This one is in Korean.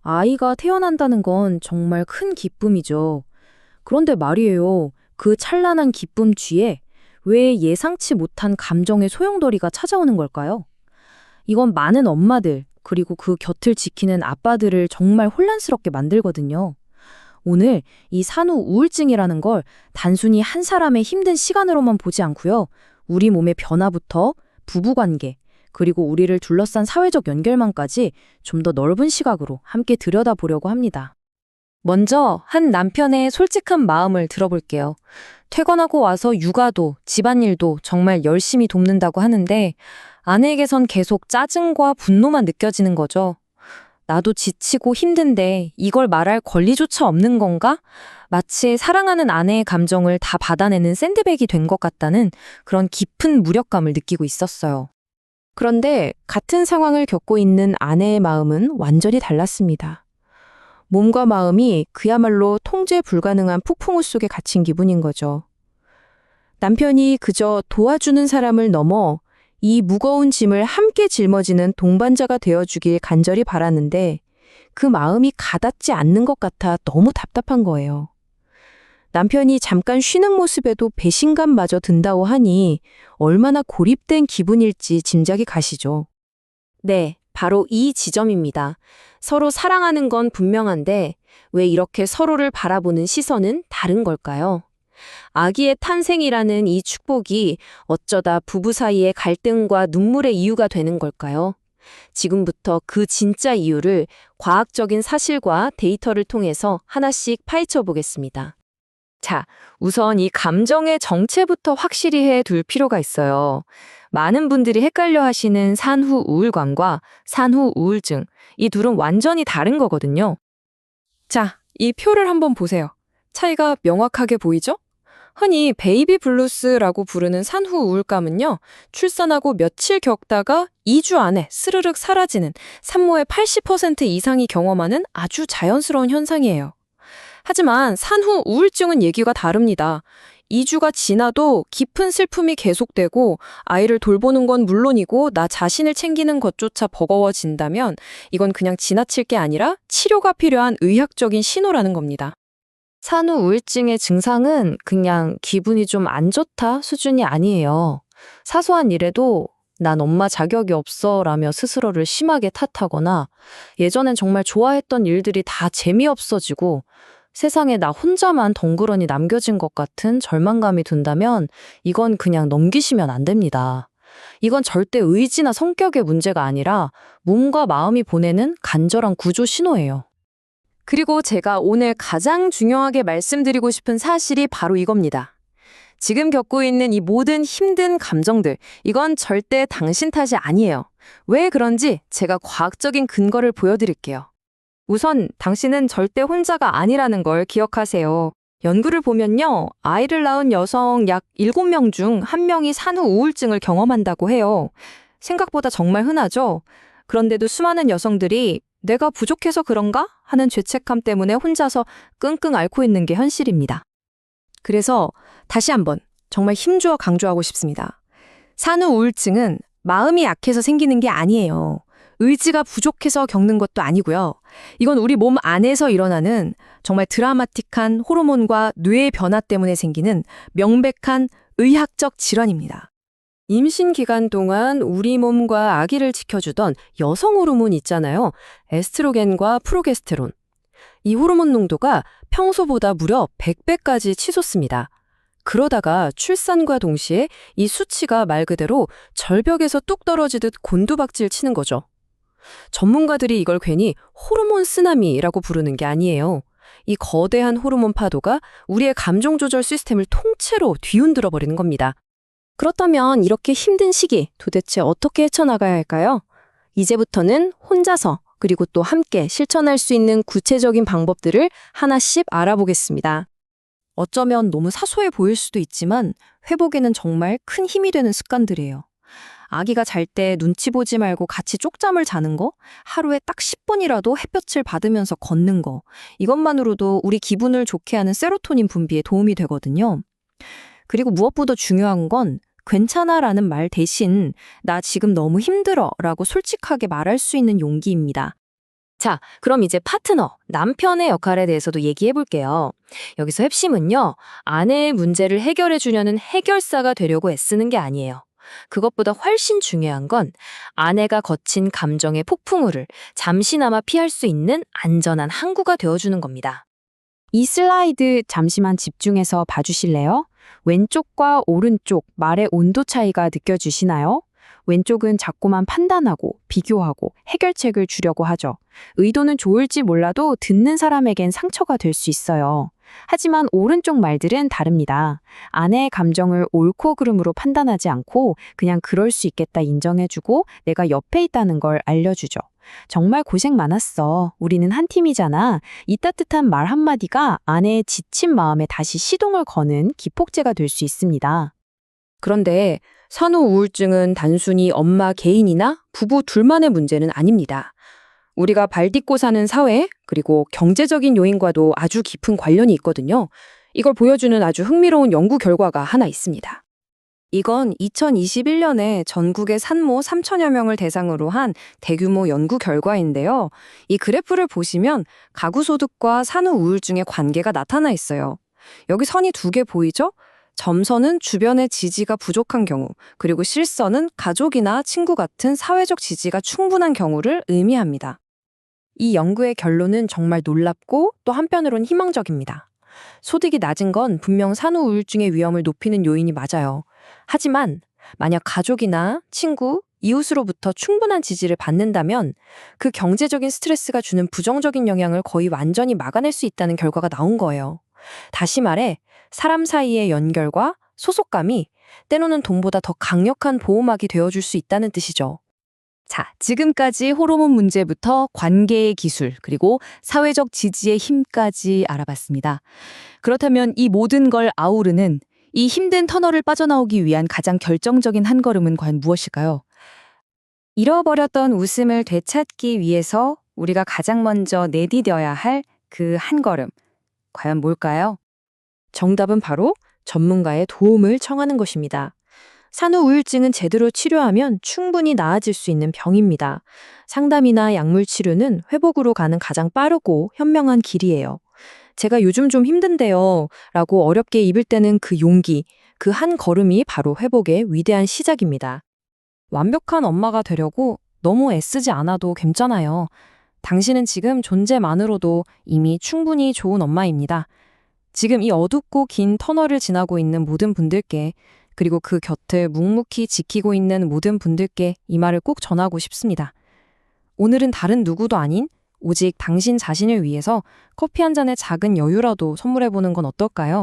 아이가 태어난다는 건 정말 큰 기쁨이죠. 그런데 말이에요. 그 찬란한 기쁨 뒤에 왜 예상치 못한 감정의 소용돌이가 찾아오는 걸까요? 이건 많은 엄마들, 그리고 그 곁을 지키는 아빠들을 정말 혼란스럽게 만들거든요. 오늘 이 산후 우울증이라는 걸 단순히 한 사람의 힘든 시간으로만 보지 않고요. 우리 몸의 변화부터 부부관계, 그리고 우리를 둘러싼 사회적 연결망까지 좀 더 넓은 시각으로 함께 들여다보려고 합니다. 먼저 한 남편의 솔직한 마음을 들어볼게요. 퇴근하고 와서 육아도 집안일도 정말 열심히 돕는다고 하는데 아내에게선 계속 짜증과 분노만 느껴지는 거죠. 나도 지치고 힘든데 이걸 말할 권리조차 없는 건가? 마치 사랑하는 아내의 감정을 다 받아내는 샌드백이 된 것 같다는 그런 깊은 무력감을 느끼고 있었어요. 그런데 같은 상황을 겪고 있는 아내의 마음은 완전히 달랐습니다. 몸과 마음이 그야말로 통제 불가능한 폭풍우 속에 갇힌 기분인 거죠. 남편이 그저 도와주는 사람을 넘어 이 무거운 짐을 함께 짊어지는 동반자가 되어주길 간절히 바라는데 그 마음이 가닿지 않는 것 같아 너무 답답한 거예요. 남편이 잠깐 쉬는 모습에도 배신감마저 든다고 하니 얼마나 고립된 기분일지 짐작이 가시죠. 네, 바로 이 지점입니다. 서로 사랑하는 건 분명한데 왜 이렇게 서로를 바라보는 시선은 다른 걸까요? 아기의 탄생이라는 이 축복이 어쩌다 부부 사이의 갈등과 눈물의 이유가 되는 걸까요? 지금부터 그 진짜 이유를 과학적인 사실과 데이터를 통해서 하나씩 파헤쳐 보겠습니다. 자, 우선 이 감정의 정체부터 확실히 해둘 필요가 있어요. 많은 분들이 헷갈려 하시는 산후 우울감과 산후 우울증, 이 둘은 완전히 다른 거거든요. 자, 이 표를 한번 보세요. 차이가 명확하게 보이죠? 흔히 베이비 블루스라고 부르는 산후 우울감은요, 출산하고 며칠 겪다가 2주 안에 스르륵 사라지는 산모의 80% 이상이 경험하는 아주 자연스러운 현상이에요. 하지만 산후 우울증은 얘기가 다릅니다. 2주가 지나도 깊은 슬픔이 계속되고 아이를 돌보는 건 물론이고 나 자신을 챙기는 것조차 버거워진다면 이건 그냥 지나칠 게 아니라 치료가 필요한 의학적인 신호라는 겁니다. 산후 우울증의 증상은 그냥 기분이 좀 안 좋다 수준이 아니에요. 사소한 일에도 난 엄마 자격이 없어 라며 스스로를 심하게 탓하거나 예전엔 정말 좋아했던 일들이 다 재미없어지고 세상에 나 혼자만 덩그러니 남겨진 것 같은 절망감이 든다면 이건 그냥 넘기시면 안 됩니다. 이건 절대 의지나 성격의 문제가 아니라 몸과 마음이 보내는 간절한 구조 신호예요. 그리고 제가 오늘 가장 중요하게 말씀드리고 싶은 사실이 바로 이겁니다. 지금 겪고 있는 이 모든 힘든 감정들, 이건 절대 당신 탓이 아니에요. 왜 그런지 제가 과학적인 근거를 보여드릴게요. 우선 당신은 절대 혼자가 아니라는 걸 기억하세요. 연구를 보면요, 아이를 낳은 여성 약 7명 중 1명이 산후 우울증을 경험한다고 해요. 생각보다 정말 흔하죠? 그런데도 수많은 여성들이 내가 부족해서 그런가? 하는 죄책감 때문에 혼자서 끙끙 앓고 있는 게 현실입니다. 그래서 다시 한번 정말 힘주어 강조하고 싶습니다. 산후 우울증은 마음이 약해서 생기는 게 아니에요. 의지가 부족해서 겪는 것도 아니고요. 이건 우리 몸 안에서 일어나는 정말 드라마틱한 호르몬과 뇌의 변화 때문에 생기는 명백한 의학적 질환입니다. 임신 기간 동안 우리 몸과 아기를 지켜주던 여성 호르몬 있잖아요. 에스트로겐과 프로게스테론. 이 호르몬 농도가 평소보다 무려 100배까지 치솟습니다. 그러다가 출산과 동시에 이 수치가 말 그대로 절벽에서 뚝 떨어지듯 곤두박질 치는 거죠. 전문가들이 이걸 괜히 호르몬 쓰나미라고 부르는 게 아니에요. 이 거대한 호르몬 파도가 우리의 감정 조절 시스템을 통째로 뒤흔들어 버리는 겁니다. 그렇다면 이렇게 힘든 시기 도대체 어떻게 헤쳐나가야 할까요? 이제부터는 혼자서 그리고 또 함께 실천할 수 있는 구체적인 방법들을 하나씩 알아보겠습니다. 어쩌면 너무 사소해 보일 수도 있지만 회복에는 정말 큰 힘이 되는 습관들이에요. 아기가 잘 때 눈치 보지 말고 같이 쪽잠을 자는 거, 하루에 딱 10분이라도 햇볕을 받으면서 걷는 거, 이것만으로도 우리 기분을 좋게 하는 세로토닌 분비에 도움이 되거든요. 그리고 무엇보다 중요한 건 괜찮아 라는 말 대신 나 지금 너무 힘들어 라고 솔직하게 말할 수 있는 용기입니다. 자, 그럼 이제 파트너, 남편의 역할에 대해서도 얘기해 볼게요. 여기서 핵심은요, 아내의 문제를 해결해 주려는 해결사가 되려고 애쓰는 게 아니에요. 그것보다 훨씬 중요한 건 아내가 거친 감정의 폭풍우를 잠시나마 피할 수 있는 안전한 항구가 되어주는 겁니다. 이 슬라이드 잠시만 집중해서 봐주실래요? 왼쪽과 오른쪽 말의 온도 차이가 느껴지시나요? 왼쪽은 자꾸만 판단하고 비교하고 해결책을 주려고 하죠. 의도는 좋을지 몰라도 듣는 사람에겐 상처가 될 수 있어요. 하지만 오른쪽 말들은 다릅니다. 아내의 감정을 옳고 그름으로 판단하지 않고 그냥 그럴 수 있겠다 인정해주고 내가 옆에 있다는 걸 알려주죠. 정말 고생 많았어. 우리는 한 팀이잖아. 이 따뜻한 말 한마디가 아내의 지친 마음에 다시 시동을 거는 기폭제가 될 수 있습니다. 그런데 산후 우울증은 단순히 엄마 개인이나 부부 둘만의 문제는 아닙니다. 우리가 발 딛고 사는 사회, 그리고 경제적인 요인과도 아주 깊은 관련이 있거든요. 이걸 보여주는 아주 흥미로운 연구 결과가 하나 있습니다. 이건 2021년에 전국의 산모 3천여 명을 대상으로 한 대규모 연구 결과인데요. 이 그래프를 보시면 가구 소득과 산후 우울증의 관계가 나타나 있어요. 여기 선이 두 개 보이죠? 점선은 주변의 지지가 부족한 경우, 그리고 실선은 가족이나 친구 같은 사회적 지지가 충분한 경우를 의미합니다. 이 연구의 결론은 정말 놀랍고 또 한편으론 희망적입니다. 소득이 낮은 건 분명 산후 우울증의 위험을 높이는 요인이 맞아요. 하지만 만약 가족이나 친구, 이웃으로부터 충분한 지지를 받는다면 그 경제적인 스트레스가 주는 부정적인 영향을 거의 완전히 막아낼 수 있다는 결과가 나온 거예요. 다시 말해 사람 사이의 연결과 소속감이 때로는 돈보다 더 강력한 보호막이 되어줄 수 있다는 뜻이죠. 자, 지금까지 호르몬 문제부터 관계의 기술, 그리고 사회적 지지의 힘까지 알아봤습니다. 그렇다면 이 모든 걸 아우르는 이 힘든 터널을 빠져나오기 위한 가장 결정적인 한 걸음은 과연 무엇일까요? 잃어버렸던 웃음을 되찾기 위해서 우리가 가장 먼저 내디뎌야 할 그 한 걸음. 과연 뭘까요? 정답은 바로 전문가의 도움을 청하는 것입니다. 산후 우울증은 제대로 치료하면 충분히 나아질 수 있는 병입니다. 상담이나 약물 치료는 회복으로 가는 가장 빠르고 현명한 길이에요. 제가 요즘 좀 힘든데요 라고 어렵게 입을 때는 그 용기, 그 한 걸음이 바로 회복의 위대한 시작입니다. 완벽한 엄마가 되려고 너무 애쓰지 않아도 괜찮아요. 당신은 지금 존재만으로도 이미 충분히 좋은 엄마입니다. 지금 이 어둡고 긴 터널을 지나고 있는 모든 분들께, 그리고 그 곁을 묵묵히 지키고 있는 모든 분들께 이 말을 꼭 전하고 싶습니다. 오늘은 다른 누구도 아닌 오직 당신 자신을 위해서 커피 한 잔의 작은 여유라도 선물해보는 건 어떨까요?